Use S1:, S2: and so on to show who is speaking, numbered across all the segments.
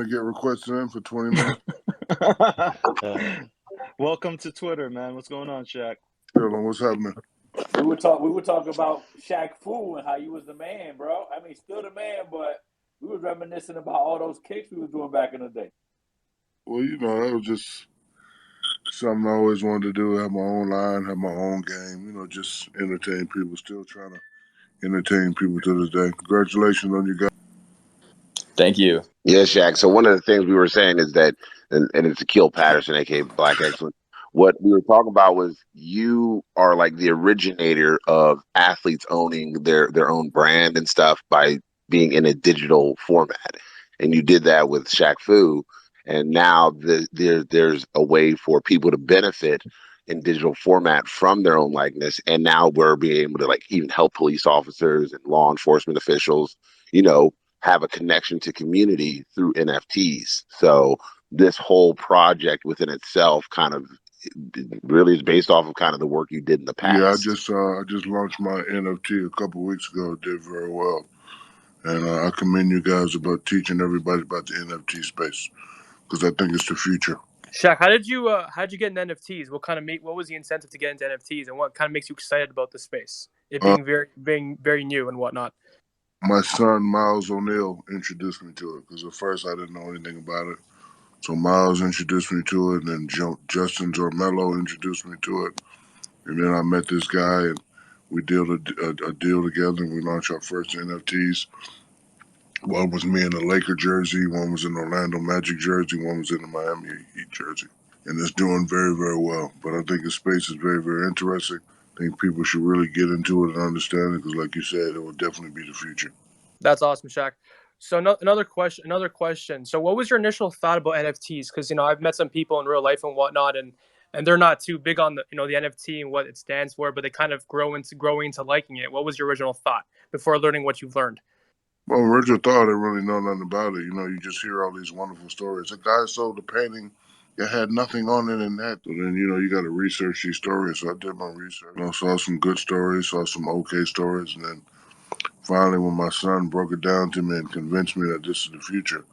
S1: I get requested in for 20 minutes.
S2: Welcome to Twitter, man. What's going on, Shaq?
S1: Chillin', what's happening?
S3: We were talking about Shaq Fu and how you was the man, bro. I mean, still the man, but we was reminiscing about all those kicks we was doing back in the day.
S1: Well, that was just something I always wanted to do. Have my own line, have my own game. Just entertain people. Still trying to entertain people to this day. Congratulations on you guys.
S4: Thank you.
S5: Yeah, Shaq. So one of the things we were saying is that, and it's Akil Patterson, aka Black Excellence. What we were talking about was you are like the originator of athletes owning their own brand and stuff by being in a digital format, and you did that with Shaq Fu, and now there's a way for people to benefit in digital format from their own likeness, and now we're being able to like even help police officers and law enforcement officials, you know, have a connection to community through NFTs. So this whole project within itself kind of really is based off of kind of the work you did in the
S1: Yeah, I
S5: past.
S1: just launched my NFT a couple weeks ago. It did very well, and I commend you guys about teaching everybody about the NFT space because I think it's the future.
S6: Shaq, how did you get into NFTs? What was the incentive to get into NFTs, and what kind of makes you excited about the space? It being very new and whatnot.
S1: My son Miles O'Neill introduced me to it because at first I didn't know anything about it. So Miles introduced me to it, and then Justin Zormello introduced me to it, and then I met this guy, and we did a deal together, and we launched our first NFTs. One was me in a Laker jersey, one was in Orlando Magic jersey, one was in the Miami Heat jersey, and it's doing very, very well. But I think the space is very, very interesting. I think people should really get into it and understand it because, like you said, it will definitely be the future.
S6: That's awesome, Shaq. So another question. So what was your initial thought about NFTs? Because I've met some people in real life and whatnot, and they're not too big on the NFT and what it stands for, but they kind of grow into liking it. What was your original thought before learning what you've learned?
S1: Well, Richard thought I didn't really know nothing about it. You just hear all these wonderful stories. A guy sold a painting that had nothing on it and that. So then, you got to research these stories. So I did my research. Saw some good stories, saw some okay stories, and then finally, when my son broke it down to me and convinced me that this is the future,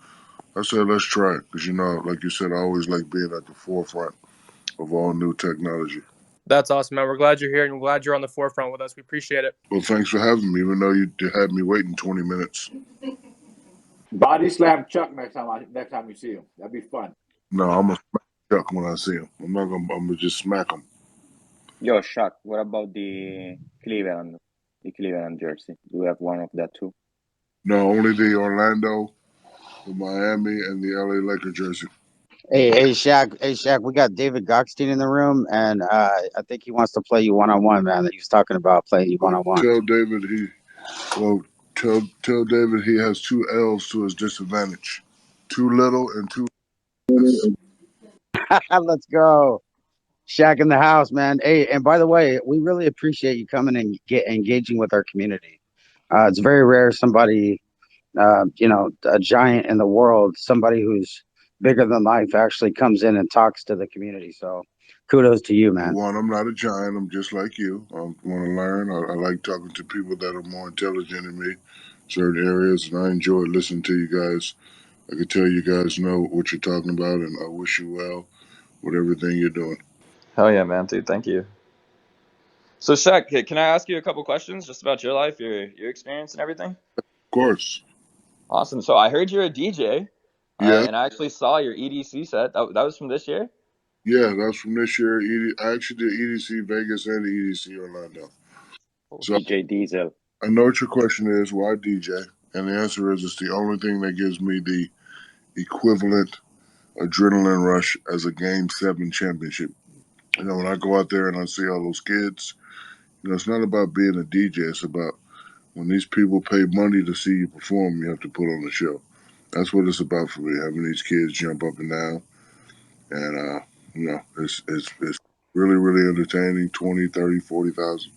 S1: I said, let's try it. Because, like you said, I always like being at the forefront of all new technology.
S6: That's awesome, man. We're glad you're here, and we're glad you're on the forefront with us. We appreciate it.
S1: Well, thanks for having me, even though you had me waiting 20 minutes.
S3: Body slam Chuck next time you see him. That'd be fun.
S1: No, I'm going to smack Chuck when I see him. I'm going to just smack him.
S4: Yo, Shaq, what about the Cleveland jersey? Do you have one of that too?
S1: No, only the Orlando, the Miami, and the LA Laker jersey.
S7: Hey, Shaq, we got David Gockstein in the room, and I think he wants to play you one-on-one, man. That he was talking about playing you one-on-one.
S1: Tell David he has 2 L's to his disadvantage. Too little and too.
S7: Let's go. Shaq in the house, man. Hey, and by the way, we really appreciate you coming and engaging with our community. It's very rare somebody, a giant in the world, somebody who's bigger than life actually comes in and talks to the community. So kudos to you, man.
S1: One, I'm not a giant. I'm just like you. I want to learn. I like talking to people that are more intelligent than me in certain areas, and I enjoy listening to you guys. I can tell you guys know what you're talking about, and I wish you well with everything you're doing.
S4: Hell yeah, man, dude. Thank you. So, Shaq, can I ask you a couple questions just about your life, your experience, and everything?
S1: Of course.
S4: Awesome. So I heard you're a DJ.
S1: Yeah.
S4: And I actually saw your EDC set. That was from this year?
S1: Yeah, that was from this year. I actually did EDC Vegas and the EDC Orlando. So
S4: DJ Diesel.
S1: I know what your question is. Why DJ? And the answer is it's the only thing that gives me the equivalent adrenaline rush as a Game 7 championship. When I go out there and I see all those kids, it's not about being a DJ. It's about when these people pay money to see you perform, you have to put on a show. That's what it's about for me, having these kids jump up and down. And, it's really, really entertaining. 20, 30, 40,000.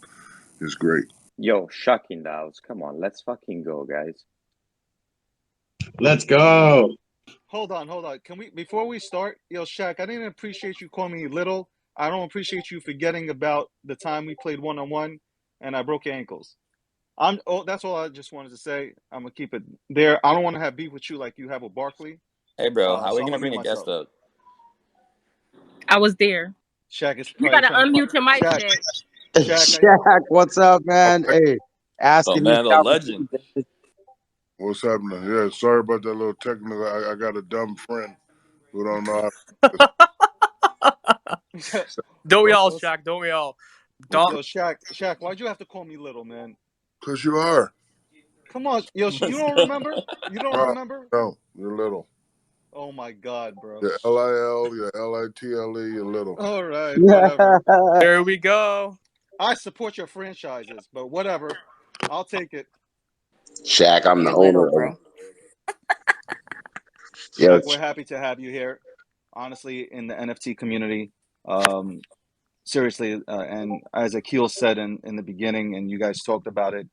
S1: It's great.
S4: Yo, Shaq in the house. Come on, let's fucking go, guys.
S7: Let's go.
S2: Hold on. Can we, before we start, yo, Shaq, I didn't appreciate you calling me little. I don't appreciate you forgetting about the time we played one-on-one and I broke your ankles. That's all I just wanted to say. I'm gonna keep it there. I don't want to have beef with you like you have with Barkley.
S4: Hey, bro, how are we
S2: So I'm
S4: gonna
S2: gonna
S4: bring
S2: mute
S4: a guest
S2: myself.
S4: up?
S8: I was there.
S2: Shaq is
S8: You
S2: probably
S8: gotta
S2: trying to
S8: unmute your mic,
S2: Shaq.
S8: Shaq.
S7: Shaq, what's up, man? Hey,
S4: Oh
S7: asking you
S4: man, the
S7: for
S4: legend.
S7: opportunity.
S1: What's happening? Yeah, sorry about that little technical. I got a dumb friend who don't know
S6: Don't we
S1: how.
S6: all,
S2: Yo,
S6: Shaq? Don't we all? Don't.
S2: Shaq, why'd you have to call me little, man?
S1: Cause you are.
S2: Come on, yo, you
S4: Let's
S2: don't
S4: go.
S2: remember? You don't
S1: No,
S2: remember?
S1: no, you're little.
S2: Oh my God, bro.
S1: You're LIL, you're LITLE, you're little.
S2: All right, whatever.
S6: There we go.
S2: I support your franchises, but whatever. I'll take it.
S5: Shaq, I'm the
S8: You're little,
S5: owner of.
S8: bro.
S5: Yo,
S2: Shaq, we're happy to have you here. Honestly, in the NFT community, um, seriously, and as Akil said in the beginning, and you guys talked about it,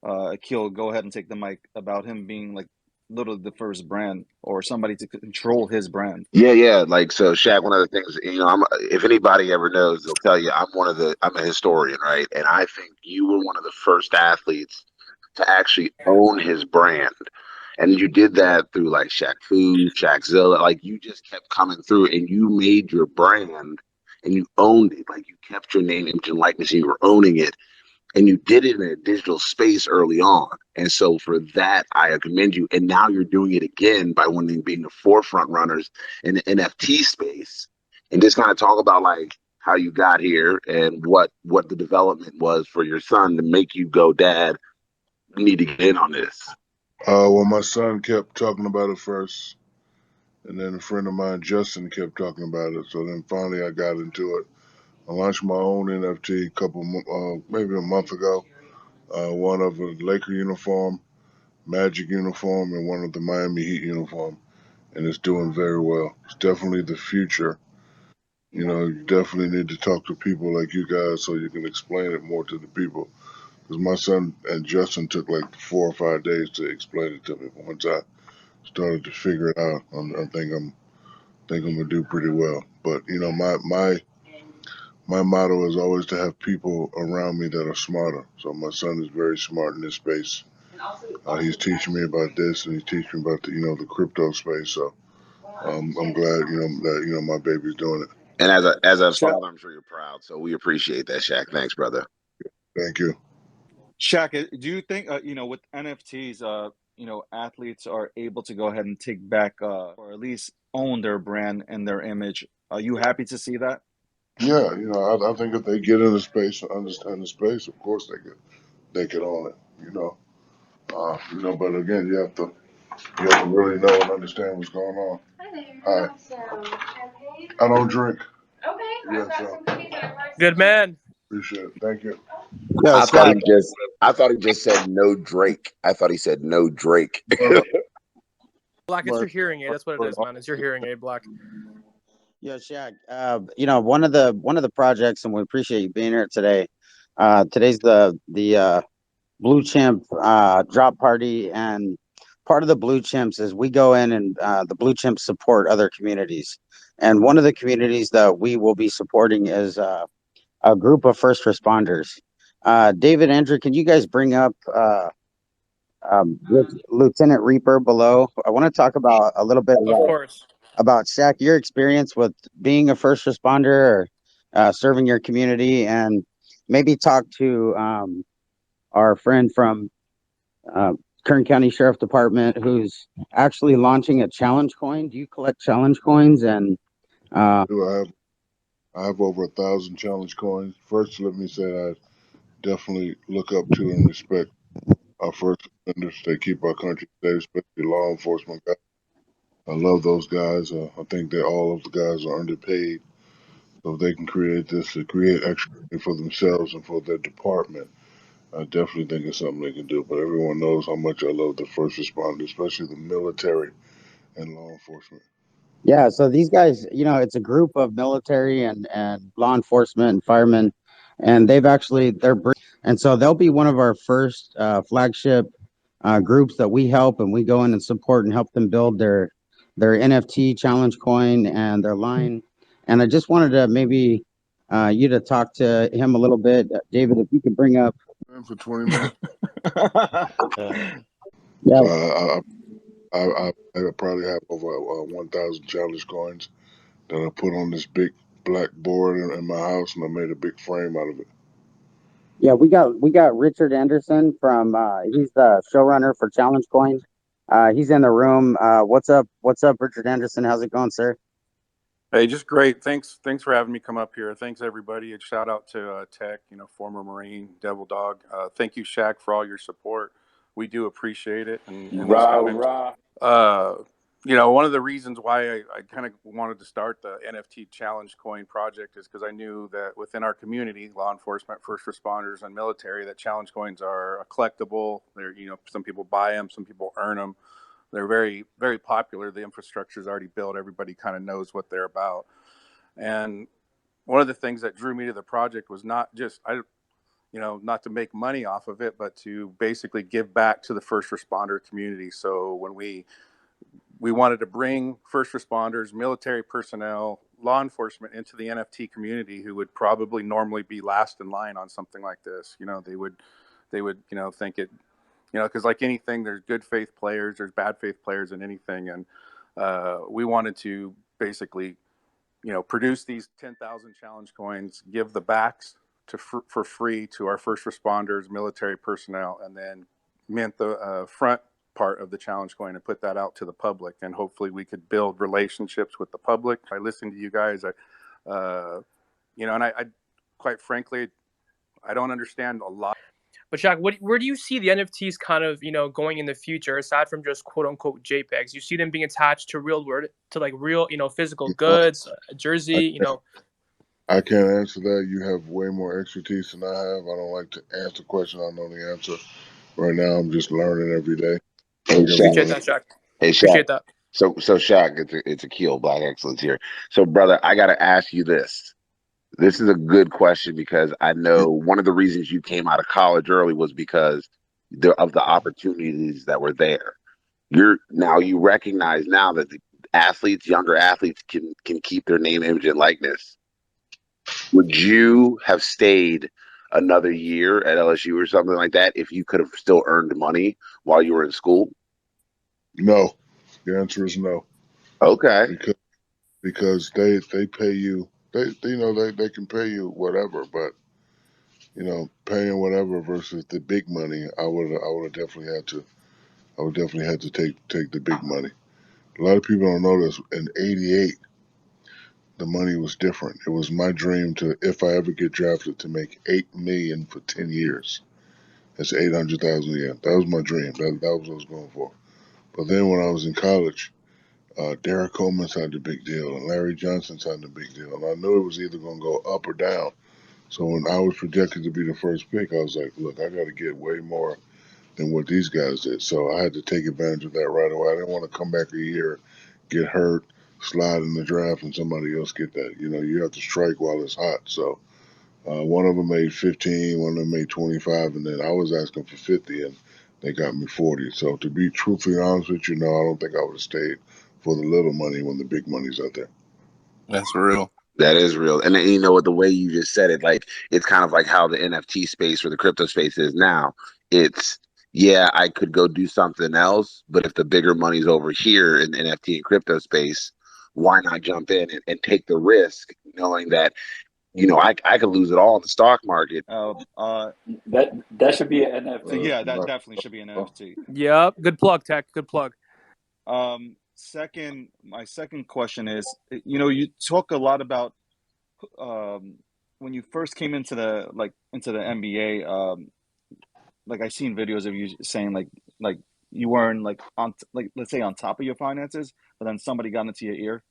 S2: Akil, go ahead and take the mic about him being like literally the first brand or somebody to control his brand.
S5: yeah. Like so, Shaq. One of the things, if anybody ever knows, they'll tell you I'm a historian, right? And I think you were one of the first athletes to actually own his brand, and you did that through like Shaq Fu, Shaqzilla. Like you just kept coming through, and you made your brand, and you owned it. Like you kept your name, image, and likeness, and you were owning it, and you did it in a digital space early on. And so for that, I commend you. And now you're doing it again by being the forefront runners in the NFT space. And just kind of talk about like how you got here and what the development was for your son to make you go, Dad, we need to get in on this.
S1: Well, my son kept talking about it first, and then a friend of mine, Justin, kept talking about it. So then finally, I got into it. I launched my own NFT maybe a month ago. One of a Laker uniform, Magic uniform, and one of the Miami Heat uniform, and it's doing very well. It's definitely the future. You definitely need to talk to people like you guys so you can explain it more to the people. Because my son and Justin took like 4 or 5 days to explain it to me. Once I started to figure it out, think I'm gonna do pretty well. But my motto is always to have people around me that are smarter. So my son is very smart in this space. He's teaching me about this, and he's teaching me about the crypto space. So I'm glad that my baby's doing it.
S5: And as a
S2: Shaq,
S5: father, I'm sure you're proud. So we appreciate that, Shaq. Thanks, brother.
S1: Thank you.
S2: Shaq, do you think with NFTs, athletes are able to go ahead and take back or at least own their brand and their image? Are you happy to see that?
S1: Yeah, I think if they get in the space and understand the space, of course they could own it. But again, you have to really know and understand what's going on. Hi. I don't drink. Okay. Yeah, so
S6: Good man.
S1: appreciate it. Thank you.
S7: Yo,
S5: I thought
S7: Shaq.
S5: he just said no Drake. I thought he said no Drake.
S1: No,
S6: Black, it's
S1: no,
S6: your hearing aid. That's what it is, man. It's your hearing aid, Black.
S7: Yo, Shaq. One of the projects, and we appreciate you being here today. Today's the Blue Chimp drop party, and part of the Blue Chimps is we go in and the Blue Chimps support other communities. And one of the communities that we will be supporting is a group of first responders. David, Andrew, can you guys bring up Lieutenant Reaper below? I want to talk about a little bit
S6: Of course.
S7: about Shaq, your experience with being a first responder or serving your community, and maybe talk to our friend from Kern County Sheriff Department who's actually launching a challenge coin. Do you collect challenge coins? And
S1: do I have over 1,000 challenge coins. First, let me say I definitely look up to and respect our first responders. They keep our country safe, especially law enforcement guys. I love those guys. I think that all of the guys are underpaid. So if they can create this to create extra money for themselves and for their department, I definitely think it's something they can do. But everyone knows how much I love the first responders, especially the military and law enforcement.
S7: yeah, so these guys, it's a group of military and law enforcement and firemen, and and so they'll be one of our first flagship groups that we help, and we go in and support and help them build their NFT challenge coin and their line. And I just wanted to maybe you to talk to him a little bit, David, if you could bring up.
S1: For 20 minutes.
S7: Yeah,
S1: So I probably have over 1,000 challenge coins that I put on this big black board in my house, and I made a big frame out of it.
S7: Yeah, we got Richard Anderson from he's the showrunner for Challenge Coin. He's in the room. What's up, Richard Anderson? How's it going, sir?
S9: Hey, just great. Thanks for having me come up here. Thanks everybody. And shout out to Tech, former Marine, Devil Dog. Thank you, Shaq, for all your support. We do appreciate it. And in these times, one of the reasons why I kind of wanted to start the NFT Challenge Coin project is because I knew that within our community, law enforcement, first responders, and military, that challenge coins are a collectible. They're, some people buy them, some people earn them. They're very, very popular. The infrastructure is already built. Everybody kind of knows what they're about. And one of the things that drew me to the project was not just, not to make money off of it, but to basically give back to the first responder community. So when we wanted to bring first responders, military personnel, law enforcement into the NFT community who would probably normally be last in line on something like this. They would, think it, because like anything, there's good faith players, there's bad faith players in anything. And we wanted to basically, produce these 10,000 challenge coins, give the backs for free to our first responders, military personnel, and then mint the front part of the challenge coin and put that out to the public. And hopefully we could build relationships with the public. I listened to you guys, and I quite frankly, I don't understand a lot.
S6: But Shaq, where do you see the NFTs kind of going in the future, aside from just quote unquote JPEGs? You see them being attached to real physical goods, a jersey,
S1: I can't answer that. You have way more expertise than I have. I don't like to answer questions I know the answer. Right now, I'm just learning every day.
S6: Appreciate that, Shaq.
S5: Hey, Shaq.
S6: Appreciate that.
S5: So Shaq, it's a Keel Black Excellence here. So, brother, I got to ask you this. This is a good question because I know one of the reasons you came out of college early was because of the opportunities that were there. You recognize now that the younger athletes can keep their name, image, and likeness. Would you have stayed another year at LSU or something like that if you could have still earned money while you were in school?
S1: No. The answer is no.
S5: Okay.
S1: Because they pay you. They can pay you whatever, but paying whatever versus the big money, I would definitely had to take the big money. A lot of people don't know this. In '88, the money was different. It was my dream to, if I ever get drafted, to make $8 million for 10 years. That's 800,000 a year. That was my dream. That was what I was going for. But then when I was in college, Derek Coleman signed a big deal, and Larry Johnson signed a big deal, and I knew it was either going to go up or down. So when I was projected to be the first pick, I was like, look, I got to get way more than what these guys did. So I had to take advantage of that right away. I didn't want to come back a year, get hurt, slide in the draft, and somebody else get that. You have to strike while it's hot. So one of them made 15, one of them made 25, and then I was asking for 50, and they got me 40. So to be truthfully honest with you, no, I don't think I would have stayed for the little money when the big money's out there.
S9: That's real.
S5: That is real. And then, the way you just said it, like, it's kind of like how the NFT space or the crypto space is now. It's, yeah, I could go do something else, but if the bigger money's over here in the NFT and crypto space, why not jump in and take the risk, knowing that, I could lose it all in the stock market.
S3: That should be an NFT.
S2: Yeah, that definitely should be an NFT.
S6: Yep. Good plug, Tech. Good plug.
S2: My second question is, you talk a lot about when you first came into the NBA. Like I seen videos of you saying like you weren't like let's say on top of your finances, but then somebody got into your ear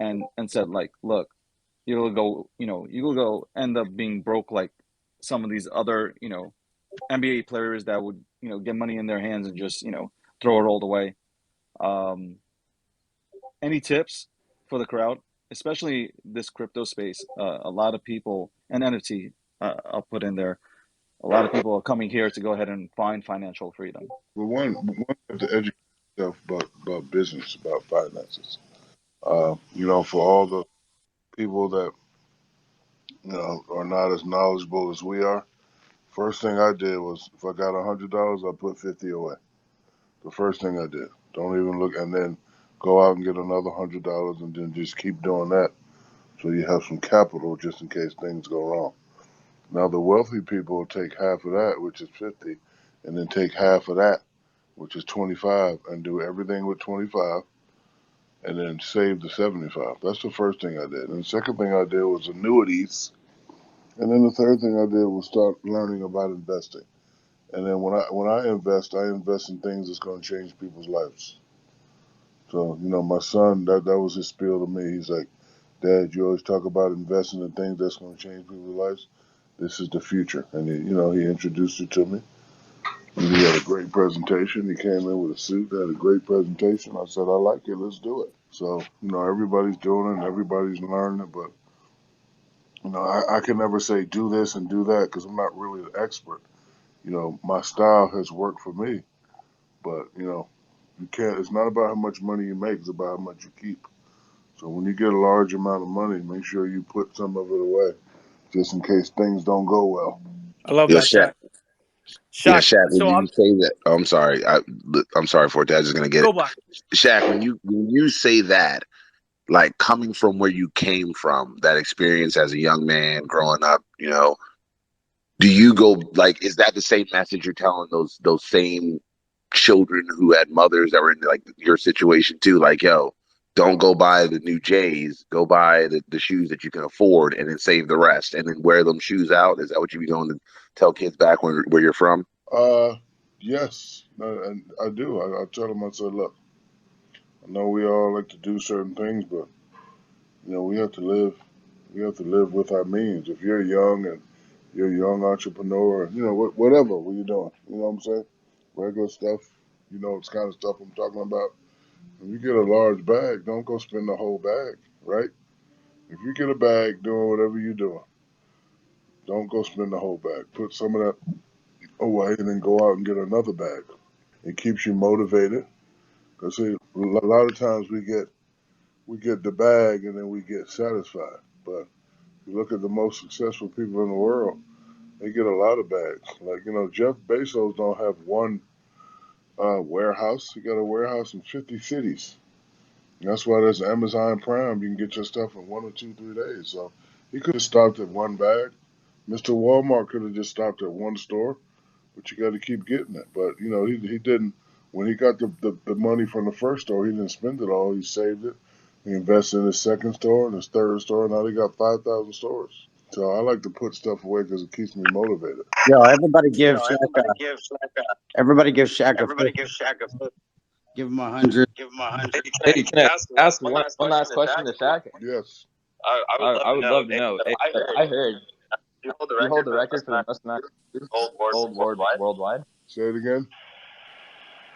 S2: and said like, look, you'll go end up being broke like some of these other NBA players that would get money in their hands and just throw it all away. Any tips for the crowd, especially this crypto space? A lot of people, and NFT, I'll put in there. A lot of people are coming here to go ahead and find financial freedom.
S1: Well, one you have to educate yourself about business, about finances. For all the people that are not as knowledgeable as we are. First thing I did was, if I got $100, I put 50 away. The first thing I did. Don't even look, and then go out and get another $100, and then just keep doing that. So you have some capital just in case things go wrong. Now the wealthy people will take half of that, which is 50, and then take half of that, which is 25, and do everything with 25, and then save the 75. That's the first thing I did. And the second thing I did was annuities. And then the third thing I did was start learning about investing. And then when I invest in things that's going to change people's lives. So my son, that was his spiel to me. He's like, Dad, you always talk about investing in things that's going to change people's lives. This is the future. And he introduced it to me. And he had a great presentation. He came in with a suit, had a great presentation. I said, I like it. Let's do it. So everybody's doing it, and everybody's learning it, but I can never say do this and do that because I'm not really the expert. My style has worked for me, but you can't. It's not about how much money you make; it's about how much you keep. So when you get a large amount of money, make sure you put some of it away just in case things don't go well.
S6: I love
S5: Yeah,
S6: that,
S5: Shaq.
S6: Shaq.
S5: Yeah,
S6: Shaq.
S5: Shaq. When
S6: So
S5: you
S6: I'm
S5: say that, oh, I'm sorry. I'm sorry for it. I was just gonna get
S6: go
S5: it.
S6: Black.
S5: Shaq, when you say that, like coming from where you came from, that experience as a young man growing up, do you go like? Is that the same message you're telling those same children who had mothers that were in like your situation too? Like, yo, don't go buy the new J's. Go buy the shoes that you can afford, and then save the rest, and then wear them shoes out. Is that what you be going to tell kids back where you're from?
S1: Uh, yes, and I do. I tell them, I said, look, I know we all like to do certain things, but we have to live. We have to live with our means. If you're young and you're a young entrepreneur, whatever, what you doing? You know what I'm saying? Regular stuff. It's kind of stuff I'm talking about. If you get a large bag, don't go spend the whole bag, right? If you get a bag doing whatever you're doing, don't go spend the whole bag. Put some of that away and then go out and get another bag. It keeps you motivated. Because see, a lot of times we get the bag and then we get satisfied. But if you look at the most successful people in the world, they get a lot of bags. Like, Jeff Bezos don't have one warehouse. He got a warehouse in 50 cities. And that's why there's Amazon Prime. You can get your stuff in 1 or 2, 3 days. So he could have stopped at one bag. Mr. Walmart could have just stopped at one store, but you got to keep getting it. But he didn't. When he got the money from the first store, he didn't spend it all. He saved it. He invested in his second store and his third store. Now they got 5,000 stores. So I like to put stuff away because it keeps me motivated.
S7: Yo, everybody give Shaq everybody give Shaq a give him 100.
S4: Hey, can I ask one last question to Shaq?
S1: Yes.
S4: I would love to know. Hey, I heard you hold the record for the most amount of shoes sold worldwide.
S1: Say it again.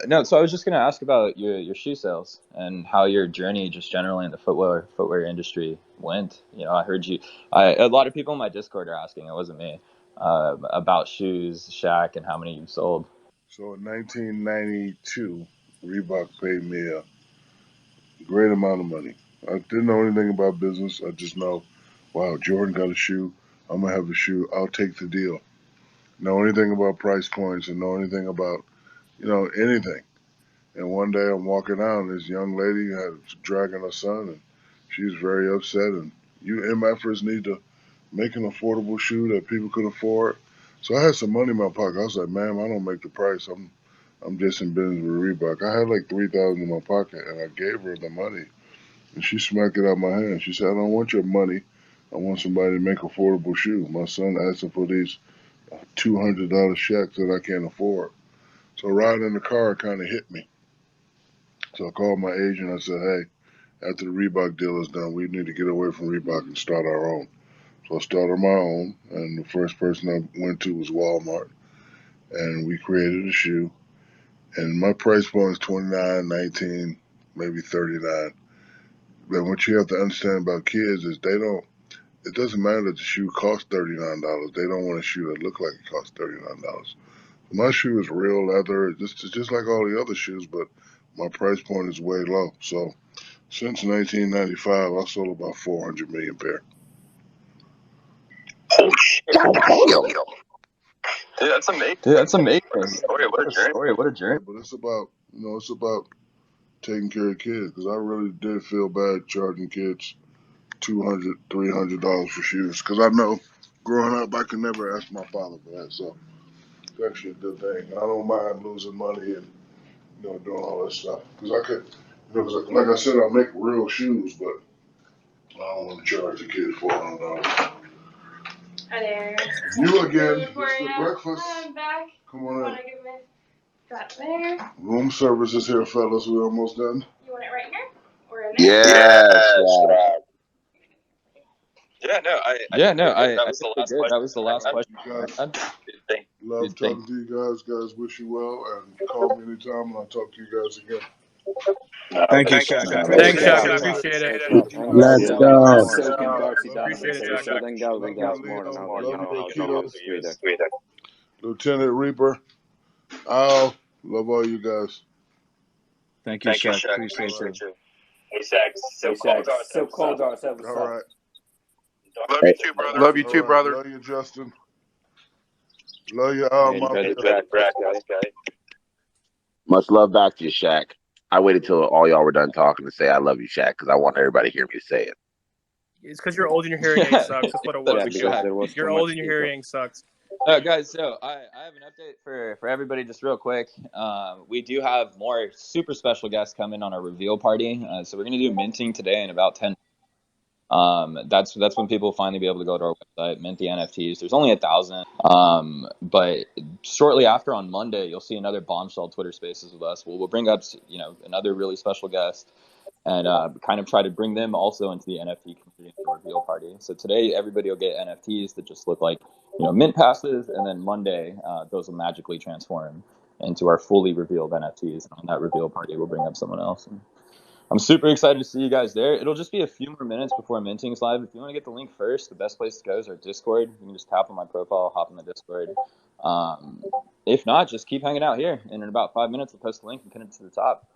S4: No, so I was just gonna ask about your shoe sales and how your journey just generally in the footwear industry went. I heard you. A lot of people in my Discord are asking. It wasn't me. About shoes, Shaq, and how many you sold.
S1: So in 1992, Reebok paid me a great amount of money. I didn't know anything about business. I just know, wow, Jordan got a shoe. I'm gonna have a shoe. I'll take the deal. Know anything about price points and know anything about anything. And one day I'm walking out, and this young lady had dragging her son, and she was very upset. And you MFers need to make an affordable shoe that people can afford. So I had some money in my pocket. I was like, ma'am, I don't make the price. I'm just in business with Reebok. I had like 3,000 in my pocket, and I gave her the money, and she smacked it out my hand. She said, I don't want your money. I want somebody to make affordable shoes. My son asking for these $200 Shacks that I can't afford. So riding in the car kind of hit me. So I called my agent. I said, hey, after the Reebok deal is done, we need to get away from Reebok and start our own. So I started my own, and the first person I went to was Walmart, and we created a shoe. And my price point is 29, 19, maybe 39. But what you have to understand about kids is they don't. It doesn't matter that the shoe costs $39. They don't want a shoe that look like it costs $39. My shoe is real leather, just like all the other shoes, but my price point is way low. So since 1995, I sold about 400 million pair.
S5: Damn.
S4: Dude, that's amazing.
S1: What a story!
S4: What a journey.
S1: But it's about taking care of kids, because I really did feel bad charging kids $200, $300 for shoes, because I know growing up I could never ask my father for that. So it's actually a good thing. I don't mind losing money and doing all that stuff, because I could, 'cause like I said, I make real shoes, but I don't want to charge the kids $400.
S10: Hi there.
S1: You again? Mr. Breakfast.
S10: I'm back.
S1: Come on in.
S10: Want to give me that there?
S1: Room service is here, fellas. We're almost done.
S10: You want it right here or in there?
S5: Yes,
S4: Yeah, no, I think we're good. That was the last question
S1: You
S4: I
S1: guys,
S4: had.
S1: love
S4: Good thing.
S1: talking to you guys. Guys, wish you well, and call me anytime, and I'll talk to you guys again.
S2: Thank you, Shaq. I
S6: Thanks,
S2: appreciate
S6: Shaq.
S2: it.
S6: Appreciate it.
S7: Let's
S3: Yeah,
S7: go.
S3: Silk and Darcy
S6: Appreciate it,
S3: Donovan.
S6: Shaq.
S1: Love you, Leo. Love you, Akil. Lieutenant Reaper. Al. Love all you guys.
S2: Thank you, Shaq. Appreciate you.
S3: Hey, Shaq. Silk Coldar said what's
S1: All
S3: up.
S1: right.
S9: Love you too, brother. Love you too, brother.
S1: Love you, Justin. Love you, Al.
S5: much love back to you, Shaq. I waited till all y'all were done talking to say I love you, Shaq, because I want everybody to hear me say it.
S6: It's because you're old and your hearing aid sucks. That's what it was. You're old and your hearing sucks.
S4: Guys, so I have an update for everybody just real quick. We do have more super special guests coming on our reveal party. So we're going to do minting today in about 10 that's when people finally be able to go to our website, mint the NFTs. There's only 1,000. But shortly after on Monday, you'll see another bombshell Twitter Spaces with us. We'll bring up another really special guest and kind of try to bring them also into the NFT community into the reveal party. So today everybody will get NFTs that just look like mint passes, and then Monday those will magically transform into our fully revealed NFTs. And on that reveal party, we'll bring up someone else. And I'm super excited to see you guys there. It'll just be a few more minutes before minting's live. If you want to get the link first, the best place to go is our Discord. You can just tap on my profile, hop on the Discord. If not, just keep hanging out here. And in about 5 minutes, we'll post the link and pin it to the top.